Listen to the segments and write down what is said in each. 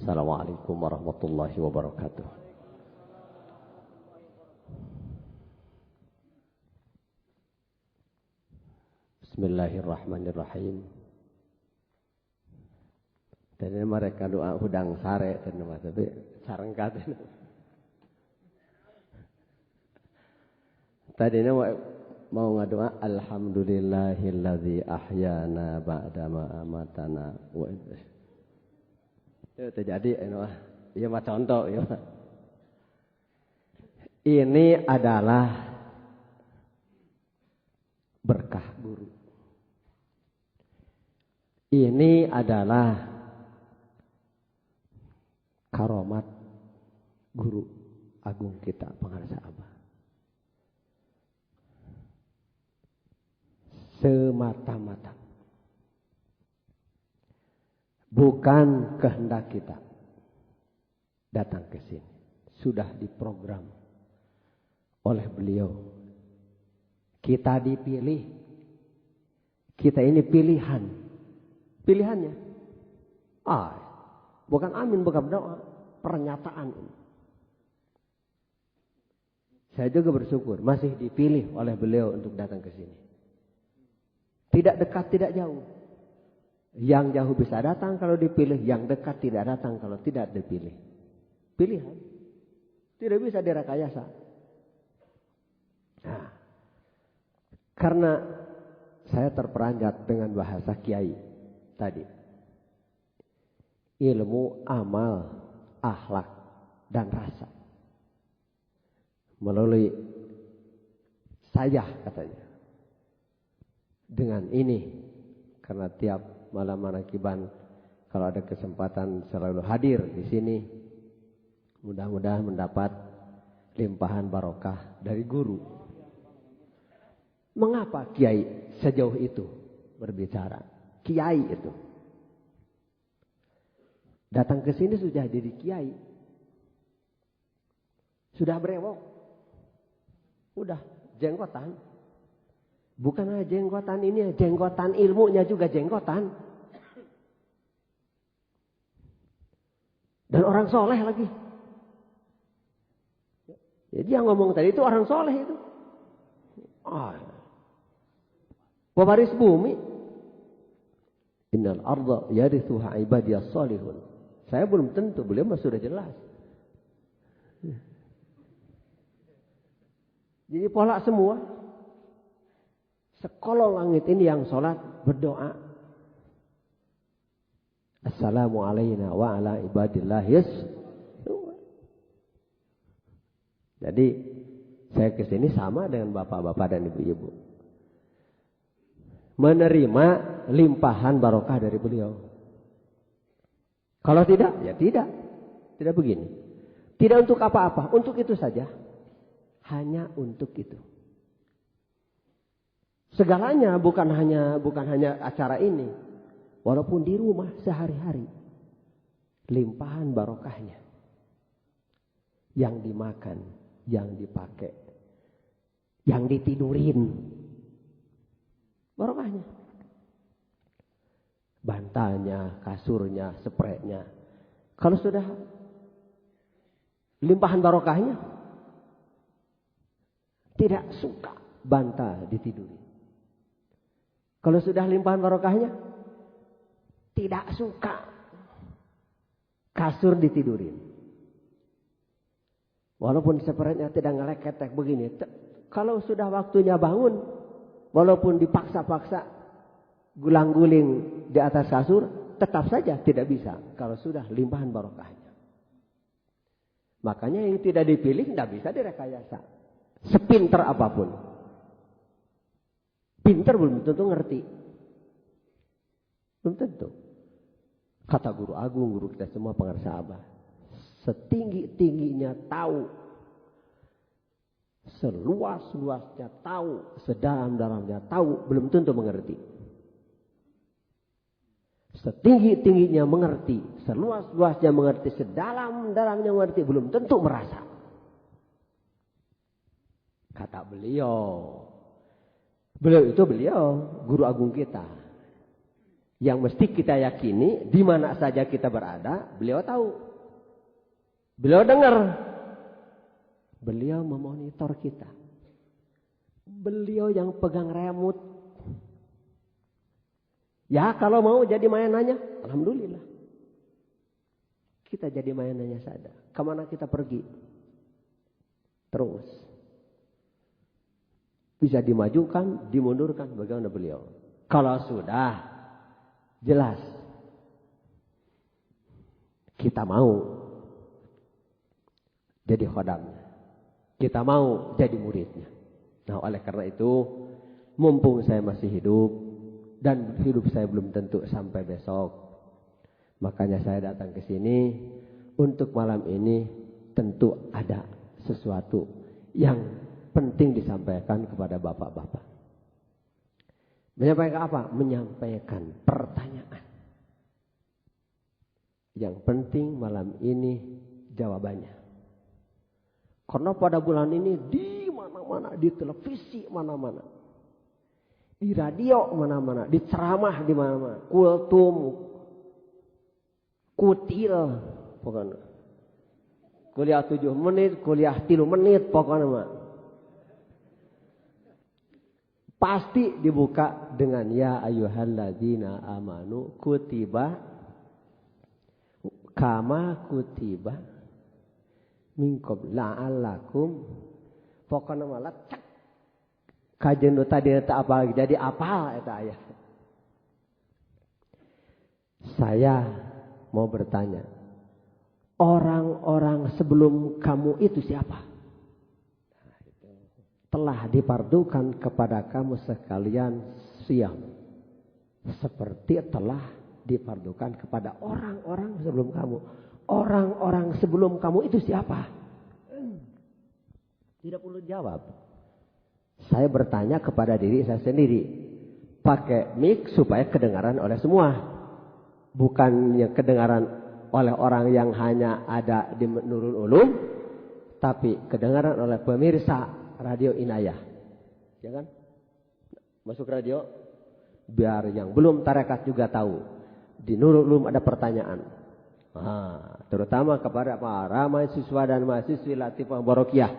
Assalamualaikum warahmatullahi wabarakatuh. Bismillahirrahmanirrahim. Tadi mereka doa hudang sare tapi sareng kate. Tadi mau ngadoa alhamdulillahilladzi ahyana ba'dama amatana wa itu terjadi ya mah contoh ya. Ini adalah berkah guru. Ini adalah karomat guru agung kita Pangarsa Abah. Semata-mata. Bukan kehendak kita datang ke sini. Sudah diprogram oleh beliau. Kita dipilih. Kita ini pilihan. Pilihannya. Bukan amin, bukan doa. Pernyataan ini. Saya juga bersyukur masih dipilih oleh beliau untuk datang ke sini. Tidak dekat, tidak jauh. Yang jauh bisa datang kalau dipilih, yang dekat tidak datang kalau tidak dipilih. Pilihan. Tidak bisa direkayasa. Nah, karena saya terperanjat dengan bahasa kiai tadi. Ilmu, amal, akhlak, dan rasa. Melalui saya katanya. Dengan ini, karena tiap malam manakiban kalau ada kesempatan selalu hadir di sini, mudah-mudahan mendapat limpahan barokah dari guru. Mengapa kiai sejauh itu berbicara? Kiai itu datang ke sini sudah jadi kiai, sudah berewok, udah jenggotan. Bukan hanya jenggotan ini, jenggotan ilmunya juga jenggotan. Dan orang soleh lagi. Jadi yang ngomong tadi itu orang soleh itu. Pewaris bumi. Innal arda yarithuha ibadiyas salihun. Saya belum tentu, beliau mah sudah jelas. Jadi pola semua. Sekolong langit ini yang sholat berdoa. Assalamualaikum wa ala ibadillah yas. Jadi saya kesini sama dengan bapak-bapak dan ibu-ibu. Menerima limpahan barokah dari beliau. Kalau tidak, ya tidak. Tidak begini. Tidak untuk apa-apa, untuk itu saja. Hanya untuk itu. Segalanya bukan hanya acara ini. Walaupun di rumah sehari-hari. Limpahan barokahnya. Yang dimakan, yang dipakai, yang ditidurin. Barokahnya. Bantalnya, kasurnya, spraynya. Kalau sudah limpahan barokahnya, tidak suka bantal ditidurin. Kalau sudah limpahan barokahnya, tidak suka kasur ditidurin. Walaupun sepertinya tidak ngelek-ketek begini. Kalau sudah waktunya bangun, walaupun dipaksa-paksa gulang-guling di atas kasur, tetap saja tidak bisa. Kalau sudah limpahan barokahnya. Makanya yang tidak dipilih tidak bisa direkayasa. Sepinter apapun. Pinter belum tentu ngerti. Belum tentu. Kata guru agung, guru kita semua Pangarsa Abah. Setinggi-tingginya tahu. Seluas-luasnya tahu. Sedalam-dalamnya tahu. Belum tentu mengerti. Setinggi-tingginya mengerti. Seluas-luasnya mengerti. Sedalam-dalamnya mengerti. Belum tentu merasa. Kata beliau. Beliau itu guru agung kita. Yang mesti kita yakini, di mana saja kita berada, beliau tahu. Beliau dengar. Beliau memonitor kita. Beliau yang pegang remote. Ya kalau mau jadi mainannya, alhamdulillah. Kita jadi mainannya saja. Kemana kita pergi? Terus. Bisa dimajukan, dimundurkan, bagaimana beliau. Kalau sudah jelas kita mau jadi khodamnya. Kita mau jadi muridnya. Nah oleh karena itu, mumpung saya masih hidup dan hidup saya belum tentu sampai besok, makanya saya datang ke sini untuk malam ini tentu ada sesuatu yang penting disampaikan kepada bapak-bapak. Menyampaikan apa? Menyampaikan pertanyaan. Yang penting malam ini jawabannya. Karena pada bulan ini di mana-mana, di televisi mana-mana, di radio mana-mana, di ceramah di mana-mana, kultum, kutil, pokoknya. Kuliah 7 menit, kuliah 3 menit, pokoknya mah. Pasti dibuka dengan ya ayyuhalladzina amanu kutiba kama kutiba minkum la'allakum, pokoknya malah cak kajen tadi eta apa jadi apa eta ayat. Saya mau bertanya, orang-orang sebelum kamu itu siapa? Telah dipardukan kepada kamu sekalian siyam, seperti telah dipardukan kepada orang-orang sebelum kamu. Orang-orang sebelum kamu itu siapa? Tidak perlu jawab. Saya bertanya kepada diri saya sendiri. Pakai mic supaya kedengaran oleh semua. Bukannya kedengaran oleh orang yang hanya ada di Nurul Ulum, tapi kedengaran oleh pemirsa Radio Inayah. Ya kan? Masuk radio. Biar yang belum tarekat juga tahu. Di Nurul Ulum ada pertanyaan. Terutama kepada para mahasiswa dan mahasiswi Latifah Barokiyah.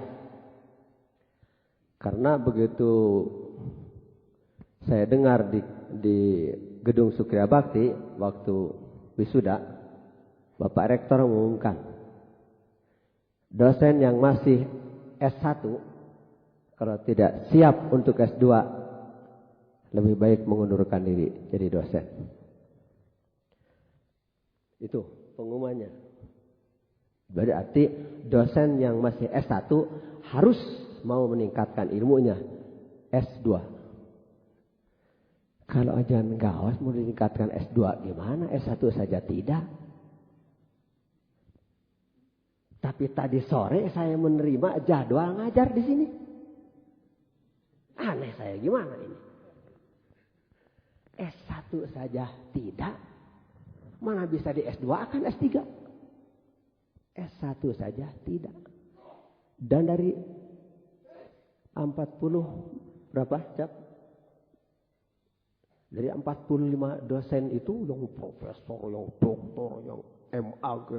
Karena begitu saya dengar di gedung Sukriya Bakti waktu wisuda, Bapak Rektor mengumumkan dosen yang masih S1 kalau tidak siap untuk S2 lebih baik mengundurkan diri jadi dosen. Itu pengumumannya. Berarti dosen yang masih S1 harus mau meningkatkan ilmunya S2. Kalau ajian gawas mau meningkatkan S2 gimana? S1 saja tidak. Tapi tadi sore saya menerima jadwal ngajar di sini. Aneh saya gimana ini? S1 saja tidak. Mana bisa di S2 akan S3. S1 saja tidak. Dan dari 40 berapa Cap? Dari 45 dosen itu yang profesor, yang doktor, yang MAG.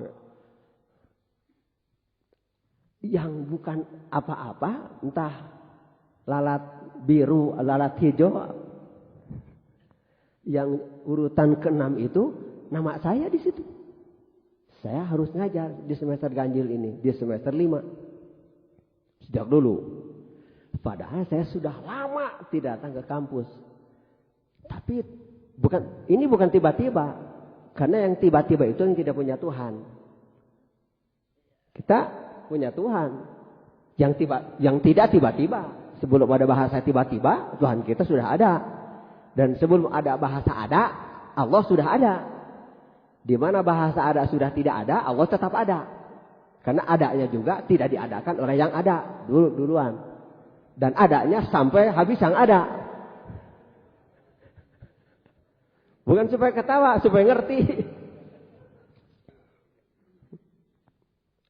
Yang bukan apa-apa, entah lalat biru, lalat hijau. Yang urutan ke-6 itu nama saya di situ. Saya harus ngajar di semester ganjil ini, di semester 5. Sejak dulu. Padahal saya sudah lama tidak datang ke kampus. Tapi ini bukan tiba-tiba. Karena yang tiba-tiba itu yang tidak punya Tuhan. Kita punya Tuhan. Yang tidak tiba-tiba. Sebelum ada bahasa tiba-tiba, Tuhan kita sudah ada. Dan sebelum ada bahasa ada, Allah sudah ada. Di mana bahasa ada sudah tidak ada, Allah tetap ada. Karena adanya juga tidak diadakan oleh yang ada duluan. Dan adanya sampai habis yang ada. Bukan supaya ketawa, supaya ngerti.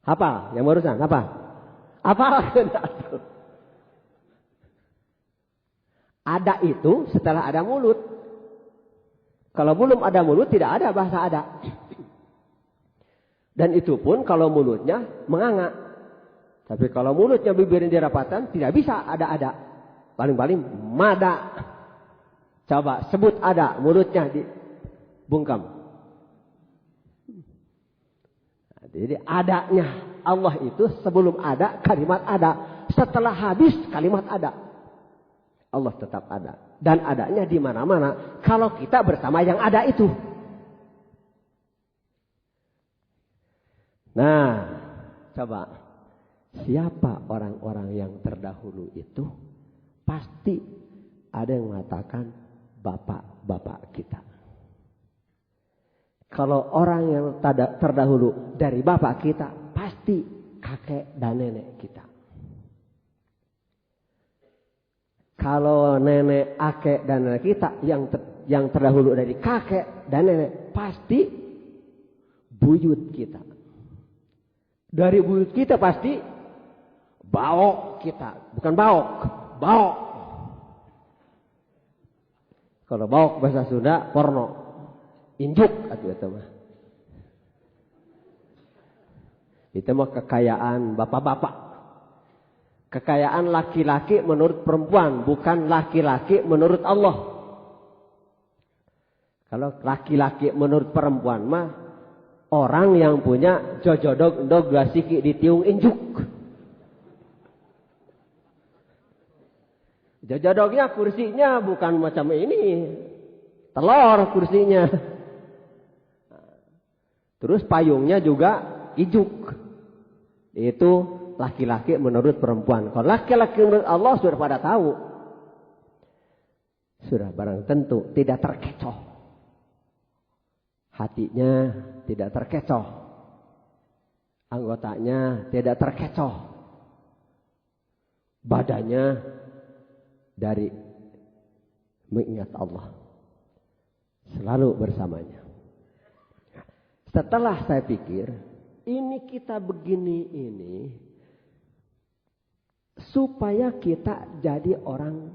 Apa? Yang barusan apa? Apa? Ada itu setelah ada mulut. Kalau belum ada mulut tidak ada bahasa ada. Dan itu pun kalau mulutnya menganga. Tapi kalau mulutnya bibirnya dirapatkan tidak bisa ada. Paling-paling mada. Coba sebut ada, mulutnya dibungkam. Jadi adanya Allah itu sebelum ada kalimat ada. Setelah habis kalimat ada. Allah tetap ada. Dan adanya di mana-mana. Kalau kita bersama yang ada itu. Nah, coba. Siapa orang-orang yang terdahulu itu? Pasti ada yang mengatakan bapak-bapak kita. Kalau orang yang terdahulu dari bapak kita, pasti kakek dan nenek kita. Kalau nenek, kakek dan nenek kita yang terdahulu dari kakek dan nenek, pasti buyut kita. Dari buyut kita pasti baok kita, bukan baok, baok. Kalau baok bahasa Sunda porno, injuk atau itu mah. Itu mah kekayaan bapak-bapak. Kekayaan laki-laki menurut perempuan, bukan laki-laki menurut Allah. Kalau laki-laki menurut perempuan mah orang yang punya jojodog dog gasiki ditiung injuk. Jojodognya kursinya bukan macam ini. Telur kursinya. Terus payungnya juga ijuk. Itu laki-laki menurut perempuan. Kalau laki-laki menurut Allah sudah pada tahu. Sudah barang tentu tidak terkecoh. Hatinya tidak terkecoh. Anggotanya tidak terkecoh. Badannya dari mengingat Allah. Selalu bersamanya. Setelah saya pikir, ini kita begini ini supaya kita jadi orang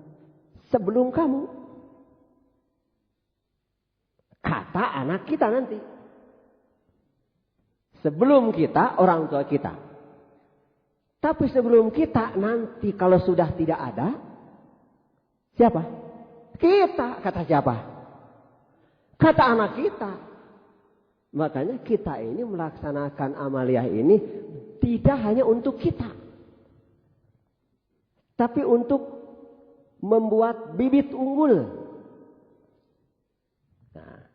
sebelum kamu. Kata anak kita nanti. Sebelum kita, orang tua kita. Tapi sebelum kita, nanti kalau sudah tidak ada, siapa? Kita. Kata siapa? Kata anak kita. Makanya kita ini melaksanakan amaliyah ini tidak hanya untuk kita. Tapi untuk membuat bibit unggul. Nah,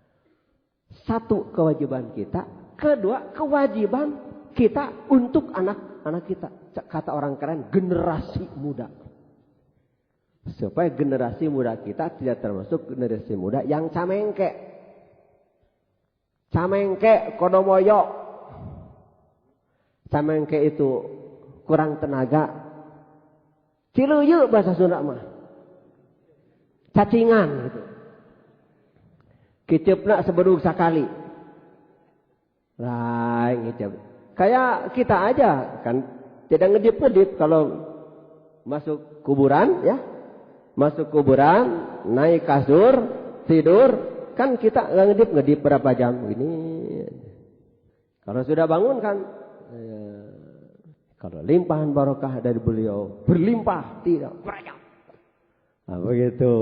satu kewajiban kita. Kedua kewajiban kita untuk anak-anak kita. Kata orang keren, generasi muda. Supaya generasi muda kita tidak termasuk generasi muda yang camengke. Camengke kodomoyo. Camengke itu kurang tenaga. Ciluyu bahasa Sunda mah. Cacingan gitu. Kicepna sebedug sakali. Lain ngicep. Kayak kita aja kan tidak ngedip-ngedip kalau masuk kuburan ya. Masuk kuburan, naik kasur, tidur, kan kita nggak ngedip berapa jam ini. Kalau sudah bangun kan, kalau limpahan barokah dari beliau berlimpah tidak banyak. Nah, begitu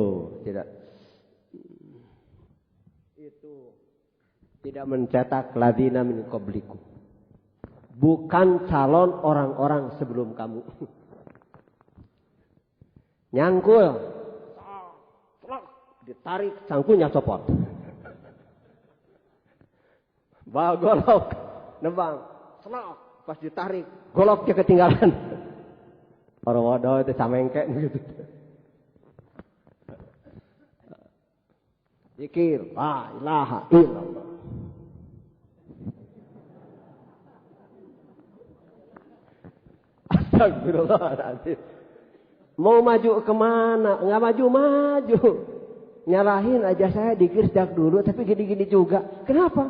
tidak. Itu tidak mencetak ladina min qablikum. Bukan calon orang-orang sebelum kamu. Nyangkul, ditarik cangkulnya copot. Bawa golok, nebang, selok, pas ditarik, goloknya ketinggalan. Orang wadah itu camengke gitu. Zikir, la ilaha illallah. Astagfirullahaladzim. Mau maju kemana? Nggak maju-maju. Nyalahin aja saya dikir sejak dulu, tapi gini-gini juga. Kenapa?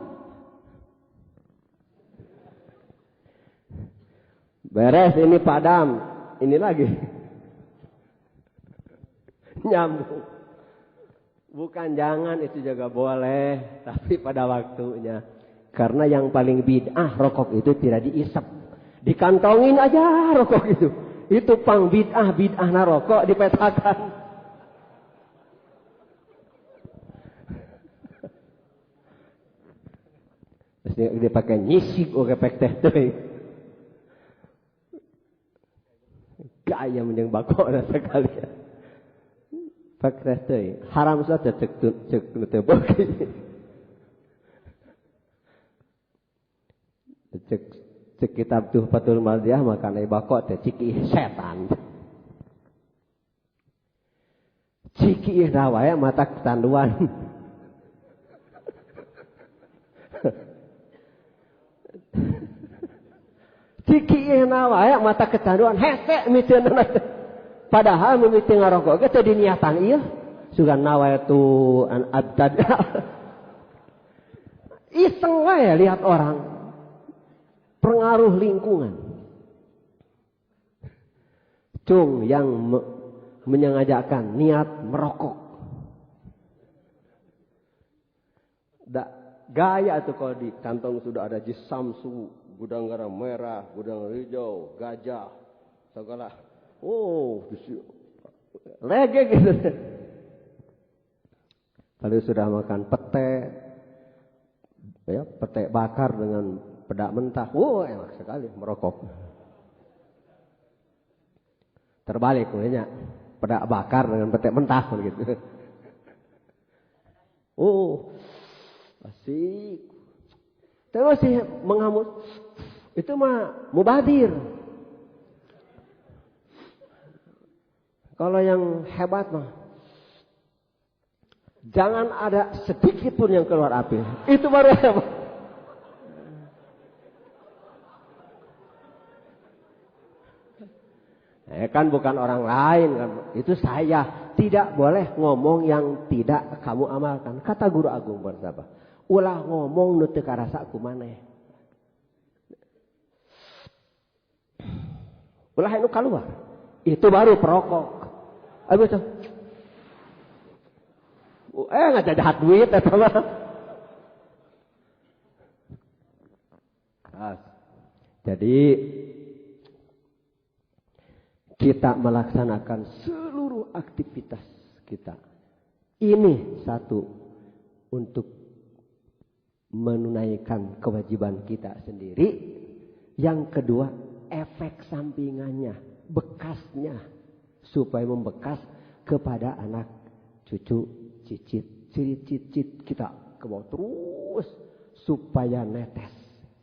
Beres ini padam. Ini lagi. Nyambung. Bukan jangan, itu juga boleh, tapi pada waktunya. Karena yang paling bid'ah rokok itu tidak diisap. Dikantongin aja rokok itu. Itu pang bid'ah na rokok dipetakan. Terus dia pakai nyisik oke pek teh teh. Gaya menjeng bakok sekali. Pek teh teh. Haram saja cek teu beuki. Cek kitab Tuhfatul Mardiyah makan bakok teh ciki setan. Ciki dah wae mata ketanduan. Ciki na wae mata ketanduan hese miteunna. Padahal mimiti ngarokok ge teu diniatan ieu. Sugan nawaitu an abtad. Iseng wae lihat orang. Pengaruh lingkungan. Cung yang menyengajakan niat merokok. Gaya tuh kalau di kantong sudah ada jisamsu, gudang garam merah, gudang hijau, gajah, segala. Oh, lege gitu. Kalau sudah makan pete, ya pete bakar dengan pedak mentah, enak sekali merokok. Terbalik punya pedak bakar dengan petek mentah gitu. Asik. Terus sih mengamuk. Itu mah mubadir. Kalau yang hebat mah jangan ada sedikit pun yang keluar api. Itu baru hebat. Kan bukan orang lain kan. Itu saya. Tidak boleh ngomong yang tidak kamu amalkan. Kata Guru Agung bersabda, ulah ngomong nu teu karasa ku maneh. Ulah anu keluar. Itu baru perokok. Abis itu ngajajahat duit eta mah. Jadi kita melaksanakan seluruh aktivitas kita. Ini satu, untuk menunaikan kewajiban kita sendiri. Yang kedua, efek sampingannya, bekasnya. Supaya membekas kepada anak, cucu, cicit, cicit kita ke bawah terus. Supaya netes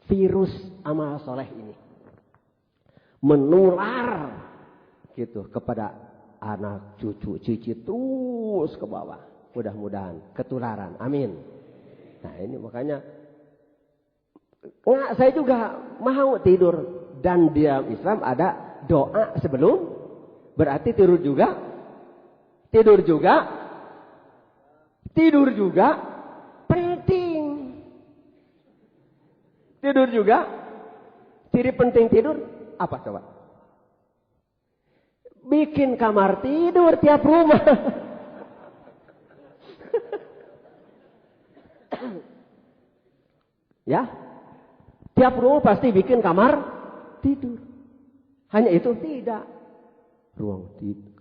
virus amal soleh ini. Menular gitu kepada anak, cucu, cicit terus ke bawah. Mudah-mudahan ketularan. Amin. Nah ini makanya saya juga mau tidur. Dan di dalam Islam ada doa sebelum. Berarti tidur juga. Tidur juga penting. Tidur juga. Ciri penting tidur apa coba? Bikin kamar tidur tiap rumah. Ya, tiap rumah pasti bikin kamar tidur. Hanya itu tidak. Ruang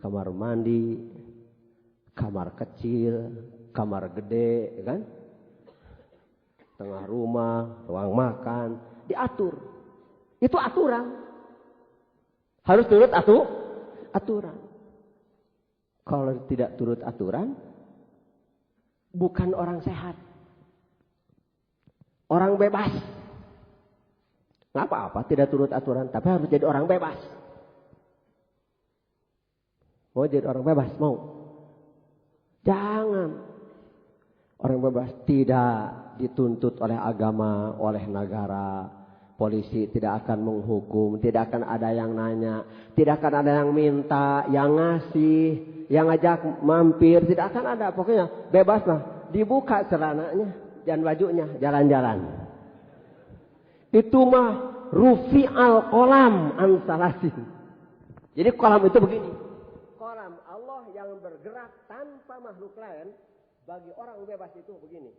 kamar mandi, kamar kecil, kamar gede, kan? Tengah rumah, ruang makan, diatur. Itu aturan. Harus turut aturan. Kalau tidak turut aturan, bukan orang sehat. Orang bebas. Nggak apa-apa tidak turut aturan, tapi harus jadi orang bebas. Mau jadi orang bebas? Mau? Jangan. Orang bebas tidak dituntut oleh agama, oleh negara. Polisi tidak akan menghukum, tidak akan ada yang nanya, tidak akan ada yang minta, yang ngasih, yang ngajak mampir, tidak akan ada. Pokoknya bebas lah, dibuka celananya dan bajunya, jalan-jalan. Itu mah rufi al kolam ansalasin. Jadi kolam itu begini, kolam Allah yang bergerak tanpa makhluk lain, bagi orang bebas itu begini.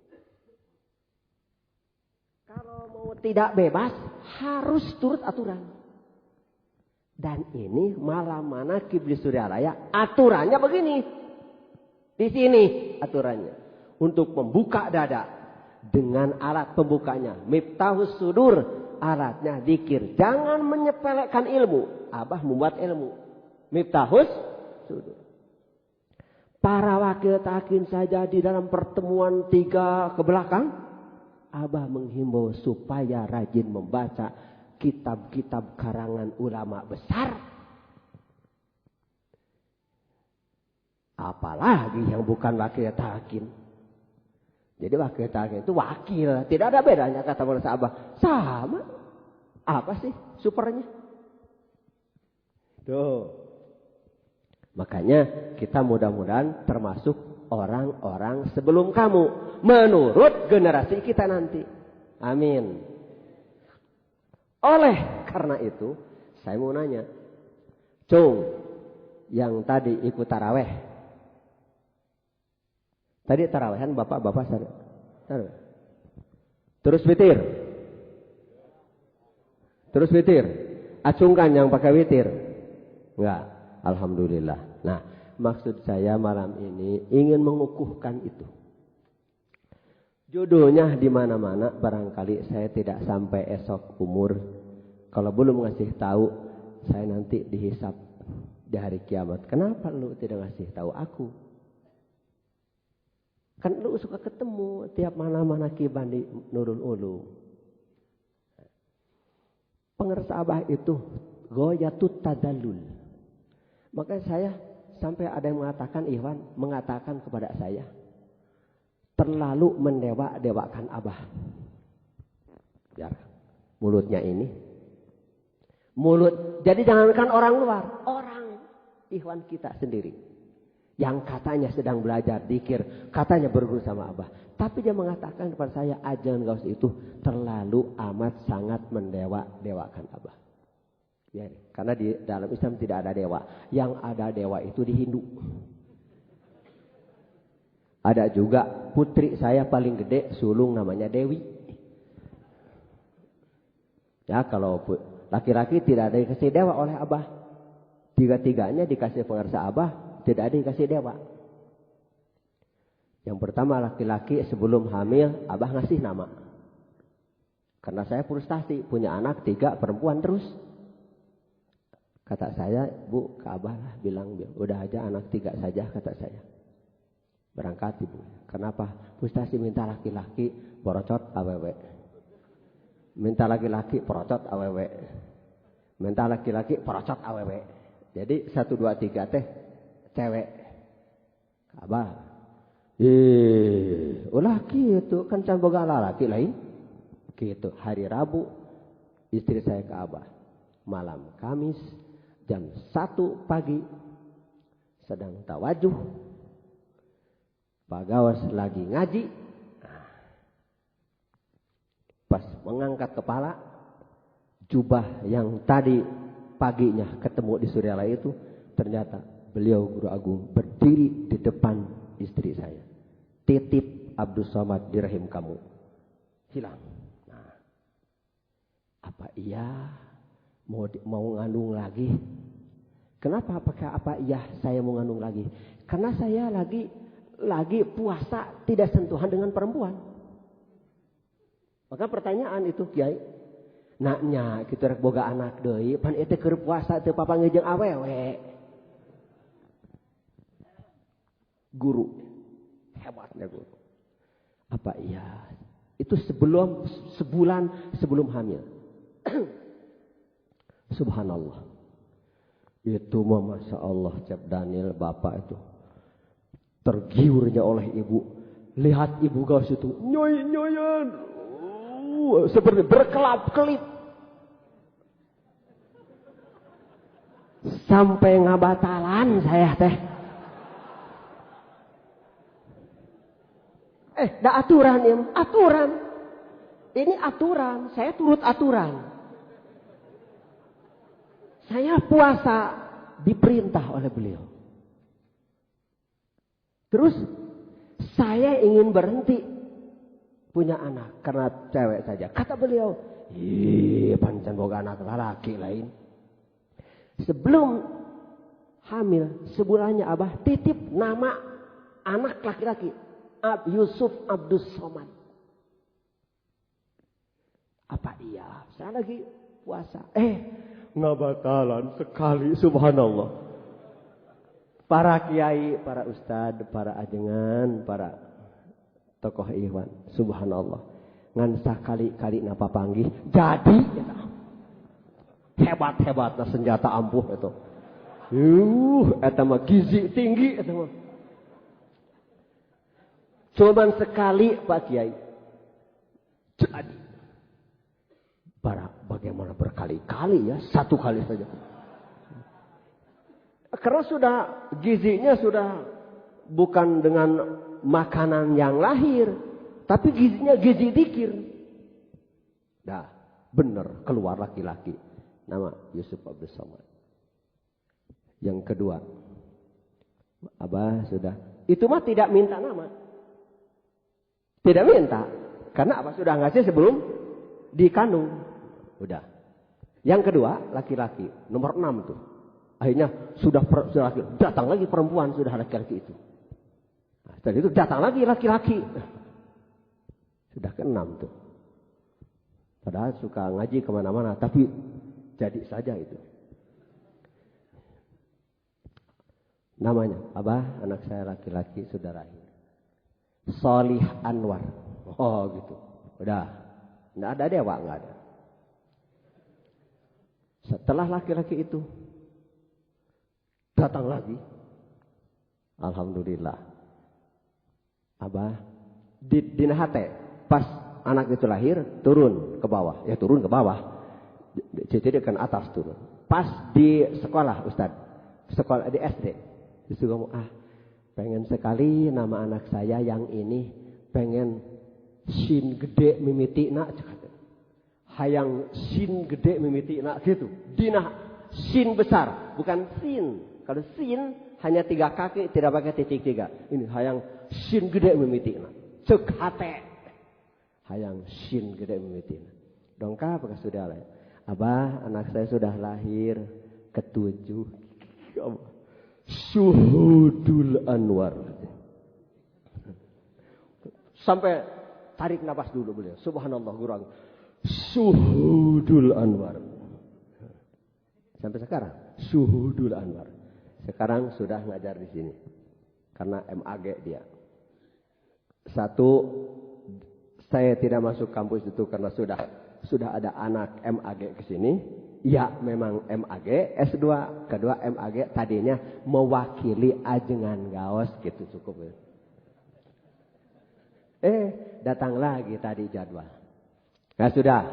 Kalau mau tidak bebas, harus turut aturan. Dan ini malam mana Kibli Surya Raya, aturannya begini. Di sini aturannya. Untuk membuka dada dengan alat pembukanya. Miftahus sudur, alatnya zikir. Jangan menyepelekan ilmu. Abah membuat ilmu. Miftahus sudur. Para wakil takin saja di dalam pertemuan 3 ke belakang. Abah menghimbau supaya rajin membaca kitab-kitab karangan ulama besar. Apalagi yang bukan wakil takin. Jadi wakil takin itu wakil. Tidak ada bedanya kata Maulana Abah. Sama. Apa sih supernya? Tuh. Makanya kita mudah-mudahan termasuk orang-orang sebelum kamu. Menurut generasi kita nanti. Amin. Oleh karena itu, saya mau nanya. Cung, yang tadi ikut taraweh. Tadi tarawehan bapak-bapak saya. Terus witir. Terus witir. Acungkan yang pakai witir. Enggak. Alhamdulillah. Nah, maksud saya malam ini ingin mengukuhkan itu. Judulnya di mana-mana, barangkali saya tidak sampai esok umur. Kalau belum ngasih tahu, saya nanti dihisap di hari kiamat. Kenapa lu tidak ngasih tahu aku? Kan lu suka ketemu tiap mana-mana kiban di Nurul Ulum. Pengersa Abah itu goyatut tadallul. Maka saya sampai ada yang mengatakan, Ikhwan mengatakan kepada saya, terlalu mendewa-dewakan Abah. Biar mulutnya ini. Mulut. Jadi jangankan orang luar. Orang Ikhwan kita sendiri. Yang katanya sedang belajar dzikir. Katanya berguru sama Abah. Tapi dia mengatakan kepada saya, ajaran Gaus itu terlalu amat sangat mendewa-dewakan Abah. Ya, karena di dalam Islam tidak ada dewa. Yang ada dewa itu di Hindu. Ada juga putri saya paling gede, sulung namanya Dewi. Ya, kalau laki-laki tidak ada dikasih dewa oleh Abah. Tiga-tiganya dikasih pengersa Abah, tidak ada dikasih dewa. Yang pertama laki-laki sebelum hamil, Abah ngasih nama. Karena saya frustasi, punya anak 3, perempuan terus. Kata saya, Bu, ke Abah lah, bilang, udah aja anak 3 saja, kata saya. Berangkat Ibu. Kenapa? Frustasi minta laki-laki, porocot awewe. Minta laki-laki, porocot awewe. Minta laki-laki, porocot awewe. Jadi 1, 2, 3 teh, cewek. Abah. Ulah gitu, kan can boga laki lain. Gitu, hari Rabu, istri saya ke Abah. Malam Kamis, jam 1 pagi, sedang tawajuh. Pak Gawas lagi ngaji. Pas mengangkat kepala, jubah yang tadi paginya ketemu di Suryalaya itu, ternyata beliau Guru Agung berdiri di depan istri saya. Titip Abdus Somad di rahim kamu. Hilang. Nah, apa iya mau ngandung lagi? Kenapa? Apa iya saya mau ngandung lagi? Karena saya lagi puasa tidak sentuhan dengan perempuan. Maka pertanyaan itu Kiai, naknya kita rek boga anak deui pan eta keur puasa teu papanggih jeung awewe. Guru hebatnya guru. Apa iya? Itu sebulan sebelum hamil. Subhanallah. Itu mah Masya Allah Cap Daniel bapak itu tergiurnya oleh ibu. Lihat ibu Gaus itu nyoy-nyoyan. Seperti berkelap-kelip. Sampai ngabatalan saya teh. Dah aturan ya. Aturan. Ini aturan. Saya turut aturan. Saya puasa diperintah oleh beliau. Terus Saya ingin berhenti punya anak karena cewek saja. Kata beliau, pancen boga anak laki lain. Sebelum hamil, sebulannya Abah titip nama anak laki-laki. Yusuf Abdus Somad. Apa iya? Saya lagi puasa. Nggak bakalan sekali, subhanallah. Para kiai, para ustad, para ajengan, para tokoh ikhwan, subhanallah. Ngan sakali-kali napa panggih, jadi hebat-hebatna senjata ampuh itu. Eta mah gizi tinggi eta mah. Cuman sekali Pak Kiai. Jadi. Bagaimana berkali-kali ya, satu kali saja. Karena sudah gizinya sudah bukan dengan makanan yang lahir, tapi gizinya gizi dikir. Nah, benar keluar laki-laki. Nama Yusuf Abdus Somad. Yang kedua, Abah sudah. Itu mah tidak minta nama. Tidak minta. Karena Abah sudah ngasih sebelum dikandung. Udah. Yang kedua, laki-laki. Nomor 6 tuh. Akhirnya sudah laki. Datang lagi perempuan, sudah laki-laki itu. Nah, setelah itu datang lagi laki-laki. Sudah ke-6 tuh. Padahal suka ngaji kemana-mana. Tapi jadi saja itu. Namanya, Abah, anak saya laki-laki sudah lahir. Solih Anwar. Oh gitu. Udah. Nggak ada dewa, nggak ada. Setelah laki-laki itu datang lagi. Alhamdulillah. Abah di Nahate pas anak itu lahir turun ke bawah. Ya turun ke bawah. Jadi kan atas turun. Pas di sekolah Ustadz. Sekolah di SD. Disuruh ngomong, pengen sekali nama anak saya yang ini pengen sin gede mimiti nak. Hayang sin gede mimiti nak gitu. Dina sin besar, bukan sin. Kalau sin hanya 3 kaki, tidak pakai titik 3. Ini hayang sin gede mimiti nak. Cek hate. Hayang sin gede mimiti nak. Dongka apakah sudah lah? Abah, anak saya sudah lahir ke-7. Syuhudul Anwar. Sampai tarik nafas dulu beliau. Subhanallah kurang. Syuhudul Anwar. Sampai sekarang Syuhudul Anwar. Sekarang sudah ngajar di sini. Karena MAG dia. Satu, saya tidak masuk kampus itu karena sudah ada anak MAG ke sini. Ya memang MAG, S2, kedua MAG tadinya mewakili ajengan gaos gitu cukup. Datang lagi tadi jadwal. Nah sudah.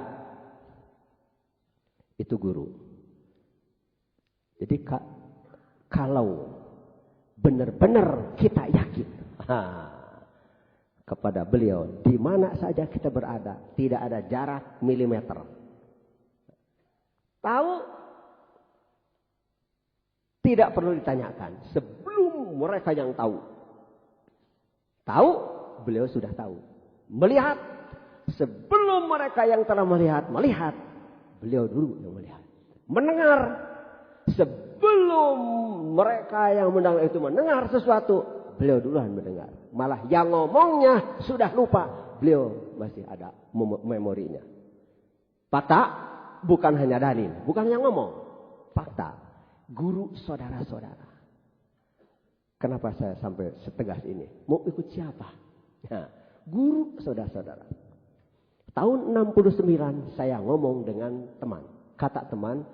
Itu guru. Jadi kalau benar-benar kita yakin kepada beliau, di mana saja kita berada, tidak ada jarak milimeter. Tahu? Tidak perlu ditanyakan. Sebelum mereka yang tahu. Tahu? Beliau sudah tahu. Melihat? Sebelum mereka yang telah melihat. Beliau dulu yang melihat. Mendengar? Sebelum mereka yang mendengar itu mendengar sesuatu. Beliau duluan mendengar. Malah yang ngomongnya sudah lupa. Beliau masih ada memorinya. Fakta? Bukan hanya dalil, bukan hanya ngomong. Fakta. Guru saudara-saudara. Kenapa saya sampai setegas ini? Mau ikut siapa? Nah, guru saudara-saudara. Tahun 69 saya ngomong dengan teman. Kata teman,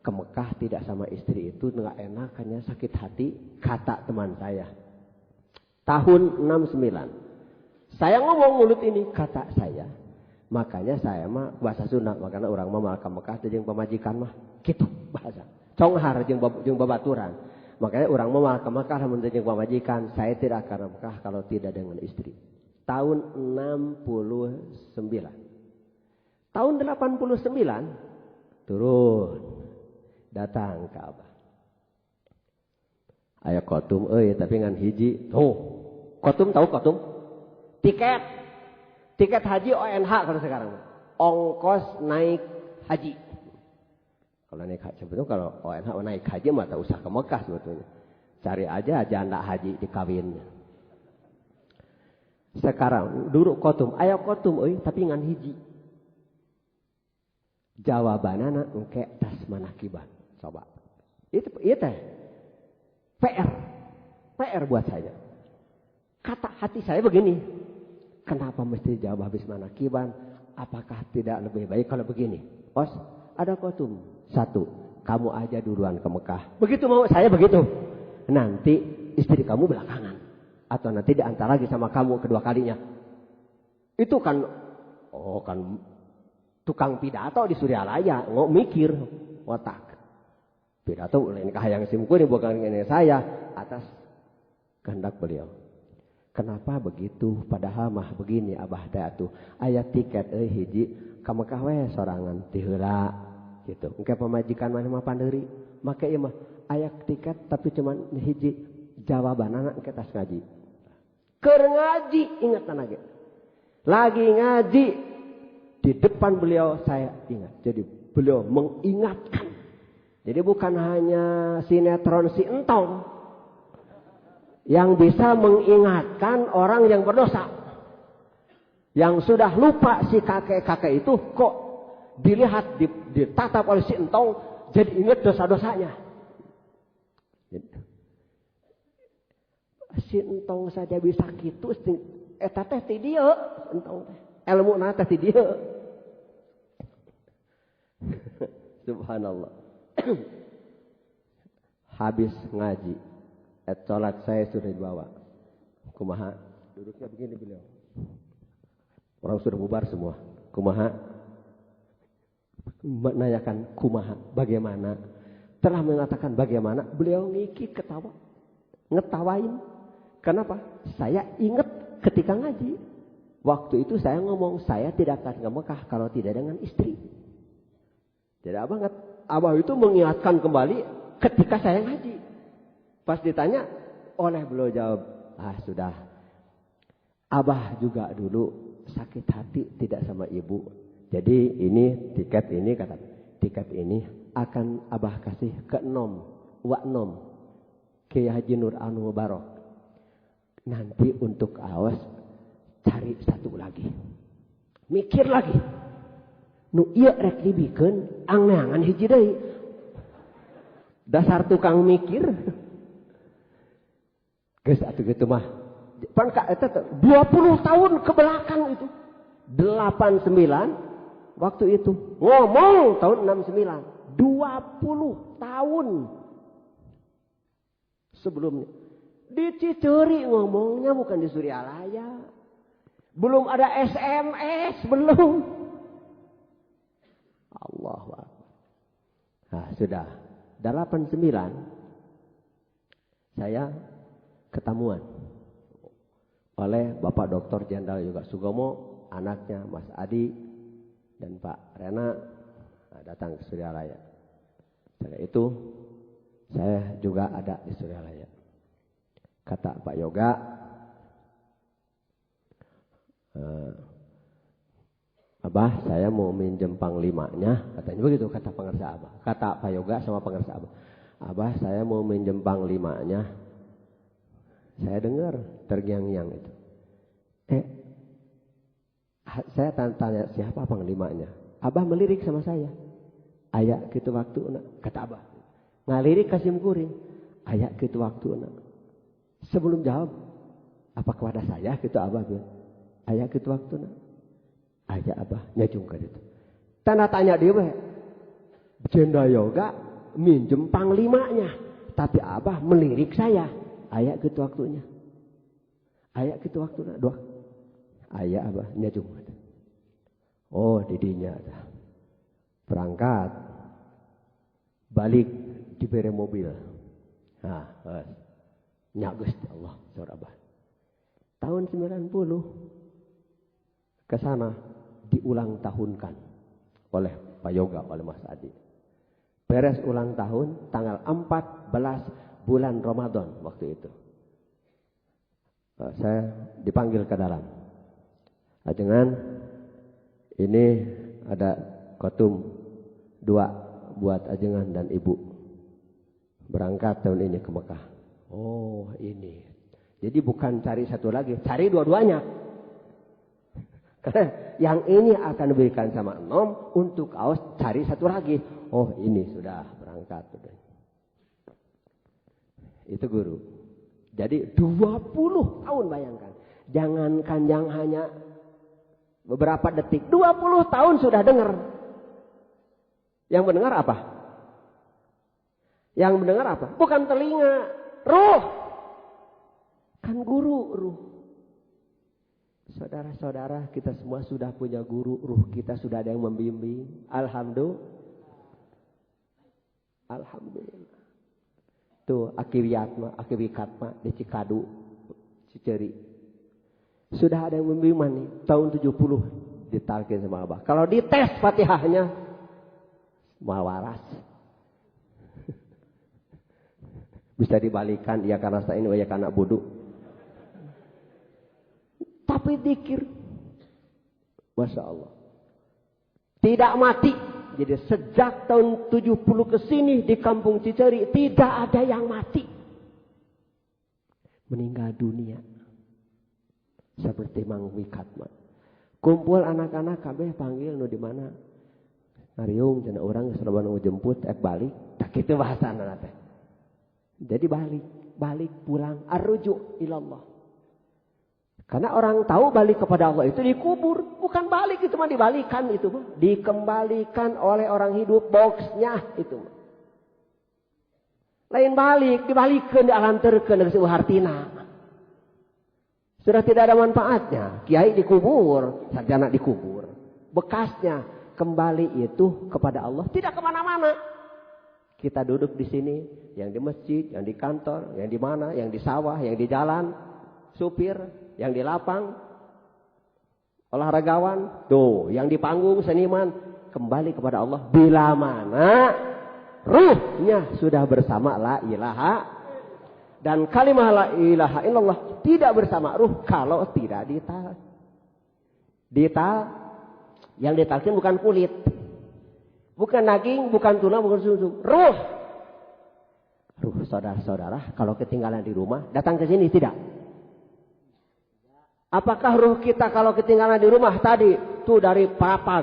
ke Mekah tidak sama istri itu nggak enak, hanya sakit hati. Kata teman saya. Tahun 69. Saya ngomong mulut ini, kata saya. Makanya saya mah bahasa Sunda, makanya orang mah ke Mekah jeung pamajikan mah kitu bahasa. Conghar jeung babaturan. Makanya orang mah ke Mekah lamun jeung pamajikan, saya tidak akan ke Mekah kalau tidak dengan istri. Tahun 69. Tahun 89 turun datang ke Abah. Aya kotum tapi ngan hiji. Tuh, Kotum tahu kotum? Tiket. Tiket haji ONH kalau sekarang. Ongkos naik haji. Kalau naik haji sebetulnya kalau ONH naik haji mah tak usah ke Mekah sebetulnya. Cari aja anak haji dikawin. Sekarang dulu kotum, ayo kotum tapi ngan hiji. Jawabanana engke tas manakiban. Coba. Itu teh. PR buat saya. Kata hati saya begini. Kenapa mesti jawab habis manakiban? Apakah tidak lebih baik kalau begini? Os, ada kotum. 1, kamu aja duluan ke Mekah. Begitu mau saya begitu. Nanti istri kamu belakangan. Atau nanti diantar lagi sama kamu kedua kalinya. Itu kan, tukang pidato di Suryalaya. Nggak mikir, otak. Pidato lain kahayang simkuni bukan ini saya. Atas kehendak beliau. Kenapa begitu? Padahal mah begini abah teh atuh. Aya tiket hiji ka Mekah we sorangan ti heula gitu. Engke pamajikan mana mah pandeuri. Make ieu mah aya tiket tapi cuman hiji jawabanana engke tas ngaji. Keur ngaji ingat ge. Lagi ngaji di depan beliau saya ingat. Jadi beliau mengingatkan. Jadi bukan hanya sinetron si Entong yang bisa mengingatkan orang yang berdosa. Yang sudah lupa si kakek-kakek itu kok dilihat, ditatap oleh si Entong jadi ingat dosa-dosanya. Si Entong saja bisa gitu, eta teh ti dieu, Entong teh. Ilmuna teh ti dieu. Subhanallah. Habis ngaji. Sholat saya sudah dibawa. Kumaha? Duduknya begini beliau. Orang sudah bubar semua. Kumaha? Menanyakan kumaha. Bagaimana? Telah mengatakan bagaimana. Beliau ngikik ketawa. Ngetawain. Kenapa? Saya ingat ketika ngaji. Waktu itu saya ngomong. Saya tidak akan ke Mekah kalau tidak dengan istri. Tidak banget. Abah itu mengingatkan kembali ketika saya ngaji. Pas ditanya, oleh beliau jawab, sudah. Abah juga dulu sakit hati tidak sama ibu. Jadi ini tiket ini kata, tiket ini akan Abah kasih ke Nom, Wak Nom, Kiai Haji Nur Anu Barok. Nanti untuk awas cari satu lagi. Mikir lagi. Nu ieu rek dibikeun angneangan hiji deui. Dasar tukang mikir. Geus atuh gitu mah. Pan ka eta 20 tahun ke belakang itu. 89 waktu itu. Ngomong tahun 69. 20 tahun sebelumnya. Di Ciceri ngomongnya bukan di Suryalaya. Belum ada SMS, belum. Allahu Akbar. Nah, sudah. 89 saya ketemuan oleh Bapak Dr. Jenderal Yoga Sugomo, anaknya Mas Adi dan Pak Rena datang ke Suryalaya. Setelah itu saya juga ada di Suryalaya. Kata Pak Yoga, Abah saya mau minjem panglimanya, katanya begitu kata pengersa Abah. Kata Pak Yoga sama pengersa Abah, Abah saya mau minjem panglimanya. Saya dengar tergiang-giang itu. Saya tanya siapa panglimanya. Abah melirik sama saya. Aya gitu waktu kata Abah. Ngalirik Kasim Kuring. Aya gitu waktu. Sebelum jawab, apa kepada saya gitu Abah bilang. Aya gitu waktu. Aya Abah nyajung ke itu. Tanda tanya dia we. Jenderal Yoga minjem panglimanya. Tapi Abah melirik saya. Aya gitu waktunya. Aya gitu waktunya. Doa. Aya Abah nyajung. Oh didinya. Berangkat. Balik diberi mobil. Nah, nyagus Allah. Saudara Abah. Tahun 90. Ke sana diulang tahunkan. Oleh Pak Yoga, oleh Mas Adi. Beres ulang tahun tanggal 14 bulan Ramadan waktu itu. Saya dipanggil ke dalam. Ajengan, ini ada kotum 2 buat ajengan dan ibu. Berangkat tahun ini ke Mekah. Oh ini. Jadi bukan cari satu lagi, cari dua-duanya. Karena yang ini akan diberikan sama Nom, untuk Aus cari satu lagi. Oh ini sudah berangkat. Itu guru. Jadi 20 tahun bayangkan. Jangankan yang hanya beberapa detik. 20 tahun sudah dengar. Yang mendengar apa? Yang mendengar apa? Bukan telinga. Ruh. Kan guru ruh. Saudara-saudara, kita semua sudah punya guru, ruh kita sudah ada yang membimbing. Alhamdulillah. Tuh, akiwikatma di Cikadu, Ciceri. Sudah ada yang membimbing nih, tahun 70 ditalkin sama Abah. Kalau dites Fatihahnya, mal waras. Bisa dibalikan, ya karena saya ini, ya karena bodoh. Tapi dikir, Masya Allah, tidak mati. Jadi sejak tahun 70 ke sini di kampung Ciceri tidak ada yang mati. Meninggal dunia. Seperti Mang Wikatma. Kumpul anak-anak kabeh panggil nu di mana? Ngariung cenah urang geus loba nu jemput balik. Tak kitu bahasana teh. Jadi balik pulang arruju ilallah. Karena orang tahu balik kepada Allah itu dikubur. Bukan balik itu mah dibalikan itu mah. Dikembalikan oleh orang hidup boxnya itu mah. Lain balik, dibalikan, dialanterkan dari sebuah hartina. Sudah tidak ada manfaatnya. Kiai dikubur, sarjana dikubur. Bekasnya kembali itu kepada Allah. Tidak kemana-mana. Kita duduk di sini, yang di masjid, yang di kantor, yang di mana, yang di sawah, yang di jalan, supir, yang di lapang, olahragawan, tuh, yang di panggung seniman, kembali kepada Allah. Bila mana ruhnya sudah bersama la ilaha, dan kalimah la ilaha illallah tidak bersama ruh kalau tidak dital. Yang ditalkin bukan kulit, bukan daging, bukan tulang, bukan susu, ruh. Ruh saudara-saudara, kalau ketinggalan di rumah, datang ke sini tidak? Apakah ruh kita kalau ketinggalan di rumah tadi tuh dari Papag,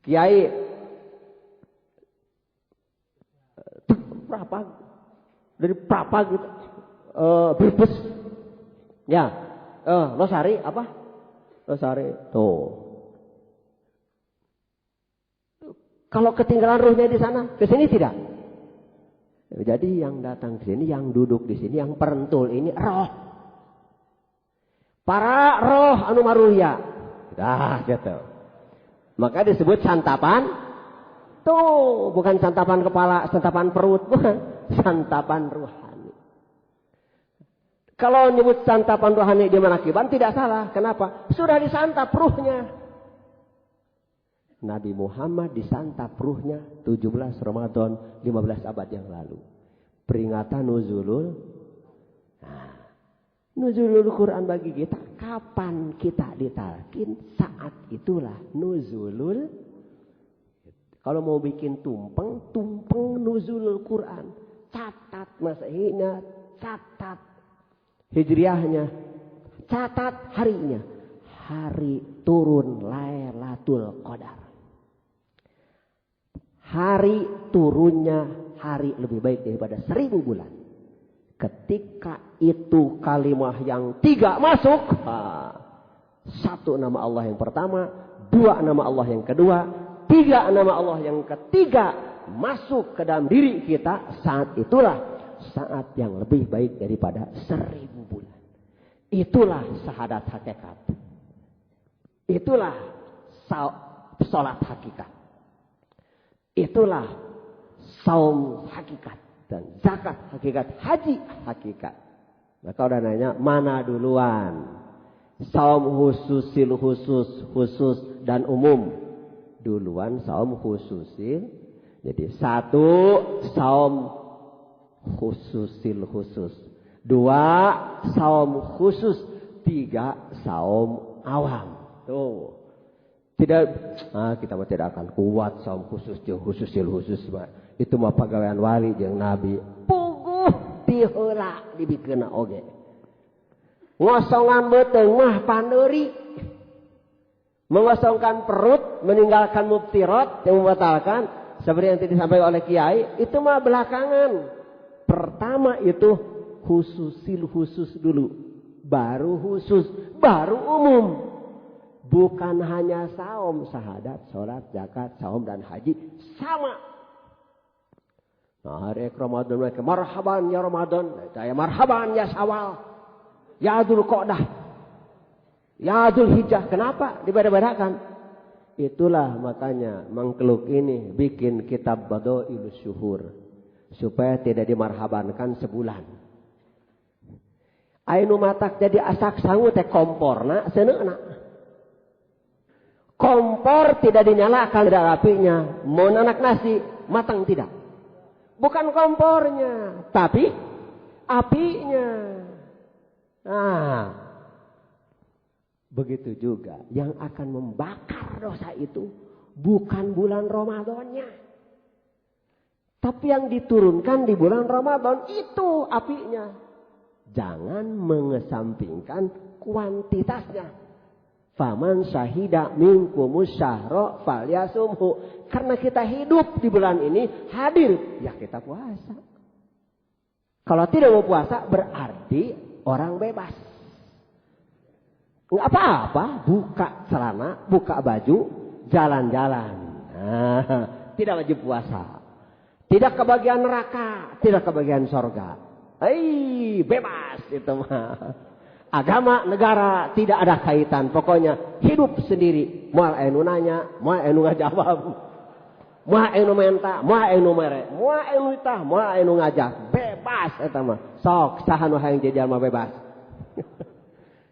Kiai Papag, dari Papag gitu, Bibes, ya, Losari apa? Losari, tuh. Kalau ketinggalan ruhnya di sana, ke sini tidak? Jadi yang datang ke sini, yang duduk di sini, yang perentul ini roh. Para roh anu maruhya. Dah gitu. Maka disebut santapan. Tuh, bukan santapan kepala, santapan perut, bukan. Santapan rohani. Kalau nyebut santapan rohani di Manakiban tidak salah. Kenapa? Sudah disantap ruhnya. Nabi Muhammad disantap ruhnya 17 Ramadan 15 abad yang lalu. Peringatan nuzulul. Nuzulul Quran bagi kita, kapan kita ditalkin, saat itulah nuzulul. Kalau mau bikin tumpeng nuzulul Quran. Catat Masehinya, catat Hijriahnya, catat harinya. Hari turun Lailatul Qadar. Hari turunnya hari lebih baik daripada 1000 bulan. Ketika itu kalimah yang 3 masuk, 1 nama Allah yang pertama, 2 nama Allah yang kedua, 3 nama Allah yang ketiga masuk ke dalam diri kita, saat itulah saat yang lebih baik daripada 1000 bulan. Itulah syahadat hakikat. Itulah salat hakikat. Itulah saum hakikat. Dan zakat hakikat, haji hakikat. Maka udah nanya, mana duluan? Saum khususil khusus dan umum. Duluan saum khususil. Jadi 1 saum khususil khusus. 2 saum khusus, 3 saum awam. Tuh. Tidak, kita mah tidak akan kuat saum khusus jeung khusus. Itu mah pagawean wali jeung nabi. Puguh ti heula dibikeunna oge. Ngosongan beuteung mah pandeuri. Mengosongkan perut, meninggalkan muftirat yang membatalkan seperti yang tadi disampaikan oleh kiai, itu mah belakangan. Pertama itu khusus dulu, baru khusus, baru umum. Bukan hanya saum, syahadat, sholat, zakat, saum dan haji sama. Nah, hari Ramadan mereka marhaban ya Ramadan, saya marhaban ya Syawal, ya Dzulqa'dah, ya Dzulhijjah. Kenapa dibeda-bedakan? Itulah makanya Mangkeluk ini bikin kitab Badailus Syuhur supaya tidak dimarhabankan sebulan. Ainu matak jadi asak sangu teh komporna seuneuna. Kompor tidak dinyalakan, tidak apinya. Mau nanak nasi matang tidak. Bukan kompornya, tapi apinya. Nah, begitu juga yang akan membakar dosa itu bukan bulan Ramadannya, tapi yang diturunkan di bulan Ramadan itu apinya. Jangan mengesampingkan kuantitasnya. Faman syahida minkumus syahra falyasumhu. Karena kita hidup di bulan ini, hadir, ya kita puasa. Kalau tidak mau puasa berarti orang bebas. Nggak apa-apa, buka celana, buka baju, jalan-jalan. Nah, tidak wajib puasa. Tidak kebagian neraka, tidak kebagian sorga. Bebas itu mah. Agama, negara tidak ada kaitan. Pokoknya hidup sendiri. Moal anu nanya, moal anu ngajawab, moal anu menta, moal anu mere, moal anu itah, moal anu ngajak. Bebas eta mah. Sok saha nu hayang jadi mah bebas.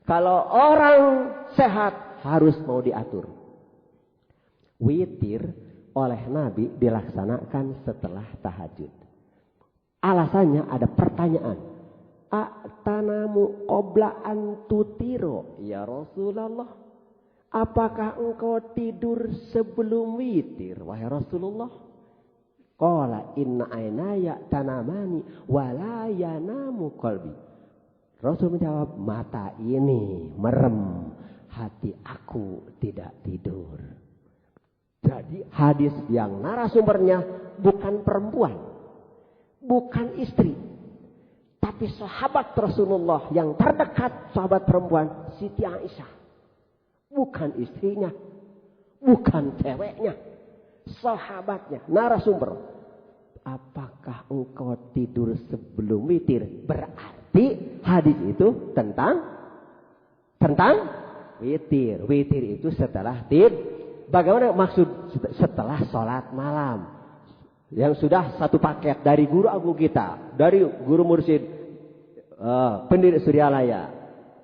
Kalau orang sehat harus mau diatur. Witir oleh Nabi dilaksanakan setelah tahajud. Alasannya ada pertanyaan. Atanamu qabla an tutiro, ya Rasulullah. Apakah engkau tidur sebelum witir, wahai Rasulullah? Qala inna ainaya tanamani wala yanamu qalbi. Rasul menjawab, mata ini merem, hati aku tidak tidur. Jadi hadis yang narasumbernya bukan perempuan, bukan istri, tapi sahabat Rasulullah yang terdekat, sahabat perempuan Siti Aisyah. Bukan istrinya, bukan ceweknya, sahabatnya, narasumber. Apakah engkau tidur sebelum witir? Berarti hadis itu tentang witir. Witir itu setelah tidur. Bagaimana maksud setelah sholat malam? Yang sudah satu paket dari guru agung kita, dari guru mursyid, pendiri Suryalaya,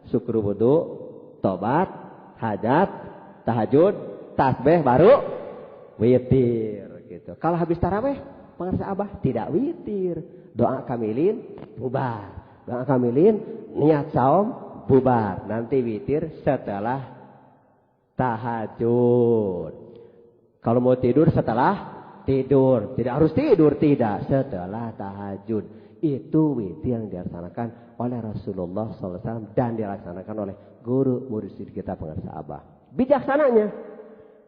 syukur wudu, tobat, hajat, tahajud, tasbih, baru witir gitu. Kalau habis tarawih, pengersa abah tidak witir, doa kamilin bubar, doa kamilin niat saum bubar, nanti witir setelah tahajud. Kalau mau tidur setelah tidur, tidak harus tidur, tidak, setelah tahajud. Itu witir yang dilaksanakan oleh Rasulullah SAW dan dilaksanakan oleh guru mursyid kita pengarsa abah. Bijaksananya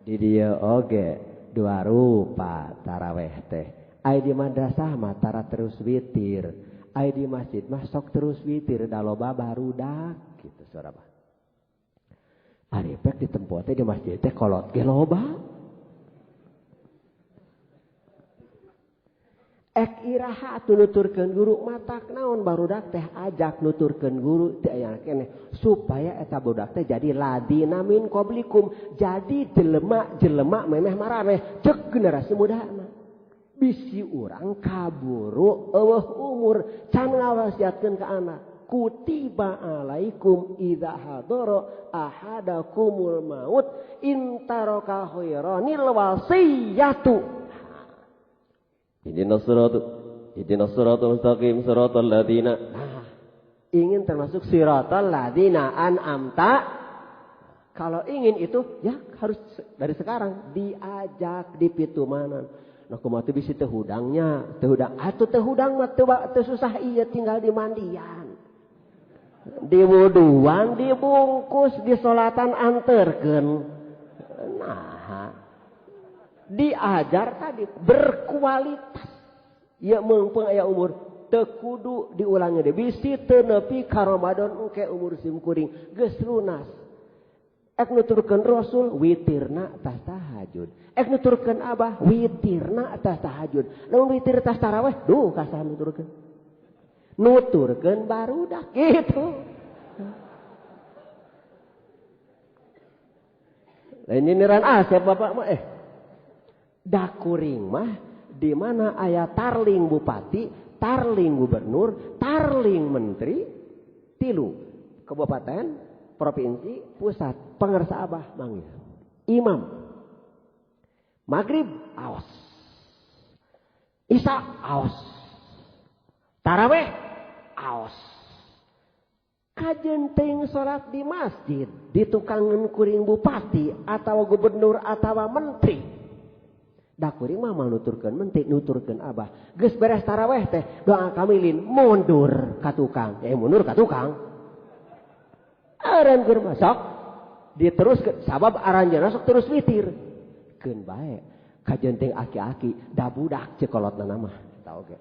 di dia oge dua rupa taraweh teh. Ai di madrasah mah tara terus witir, ai di masjid mah sok terus witir da loba barudak gitu saudara. Ari pek di tempat teh di masjid teh kolot ge loba. Ek iraha atuh nuturkeun guru matak naon barudak teh ajak nuturkeun guru teh aya keneh supaya eta budak teh jadi ladina min qablikum, jadi jelema memeh maraneh ceuk generasi mudana. Bisi urang kaburu eueuh umur can ngawasiatkeun ka anak. Kutiba alaikum idza hadara ahadakumul maut in taraka khairanil wasiyatu. Ihdinas siratal mustaqim siratal ladzina. ingin termasuk siratal ladzina an'amta. Kalau ingin itu ya harus dari sekarang diajak di pitumanan. Nah kumaha teu bisi teu hudangnya, teu hudang. Atuh teu hudang mah teu susah ieu tinggal di mandian. Di wuduan, dibungkus, di salatan anterkeun. Nah, diajar tadi berkualitas. Ya meungpeung aya umur teu kudu diulangi deui. Bisi teu nepi ka Ramadan engke umur sim kuring geus lunas. Ek nuturkeun Rasul witirna tas tahajud. Ek nuturkeun Abah witirna tas tahajud. Lamun witir tas tarawih, duh kasaha nuturkeun. Nuturkeun barudak gitu. Lain niran asep Bapak mah da kuring mah di mana aya tarling bupati, tarling gubernur, tarling menteri, 3 kabupaten, provinsi, pusat, pangarsa Abah manggil. Imam. Maghrib aos. Isya aos. Tarawih aos. Kajenting salat di masjid ditukangan kuring bupati atau gubernur atau menteri. Da kuring mah nuturkeun menteri, nuturkeun Abah. Geus beres tarawih teh doa kamilin mundur ka tukang. Mundur ka tukang. Aran keur masuk diteruskeun sabab aranjeunna sok terus witir. Keun bae kajenting aki-aki da budak cekolotna mah eta oge.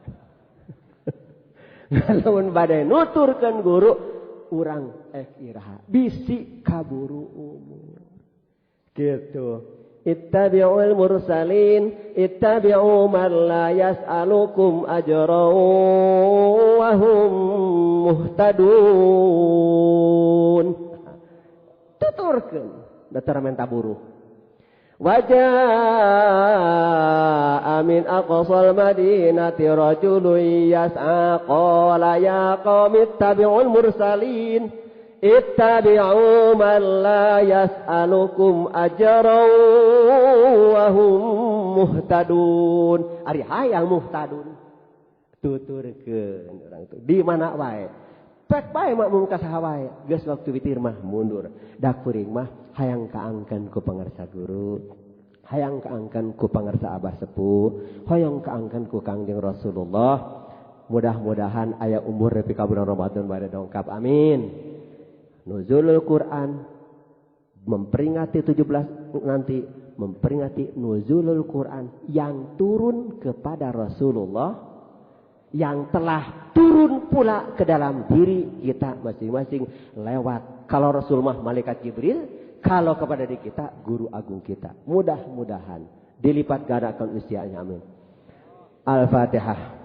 Lamun bade nuturkeun guru urang iraha bisi kaburu umur. Gitu. Ittabi'ul mursalin ittabi'u man la yas'alukum ajran wa hum muhtadun. Tuturkeun datara menta buruh. Wajaa min aqsal madinati rajulun yas'a qala ya qaumi ittabi'ul mursalin ittabi'u man la yas'alukum ajran wa hum muhtadun. Ari hayang muhtadun tuturkeun urang itu di mana wae pek bae mak mun ka saha wae geus waktu witir mah mundur. Da kuring mah hayang kaangkeun ku pangarsa guru, hayang kaangkeun ku pangarsa Abah sepuh, hayang kaangkeun ku Kangjeng Rasulullah. Mudah-mudahan aya umur nepi ka bulan Ramadan bade dongkap amin. Nuzulul Quran memperingati 17 nanti memperingati nuzulul Quran yang turun kepada Rasulullah yang telah turun pula ke dalam diri kita masing-masing lewat kalau Rasul mah malaikat Jibril, kalau kepada diri kita guru agung kita. Mudah-mudahan dilipat gandakan usianya amin. Al-Fatihah.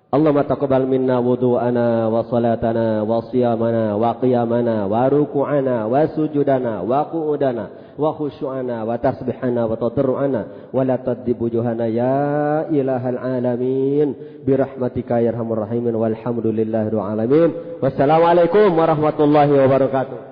Allahumma taqabbal minna wudu'ana wa salatana wa siyamana wa qiyamana wa ruku'ana wa sujudana wa qu'udana wa khusyu'ana wa tasbihana wa tadarru'ana wa la tadib wujuhana ya ilahal alamin birahmatika ya arhamar rahimin walhamdulillahi rabbil alamin. Wassalamualaikum warahmatullahi wabarakatuh.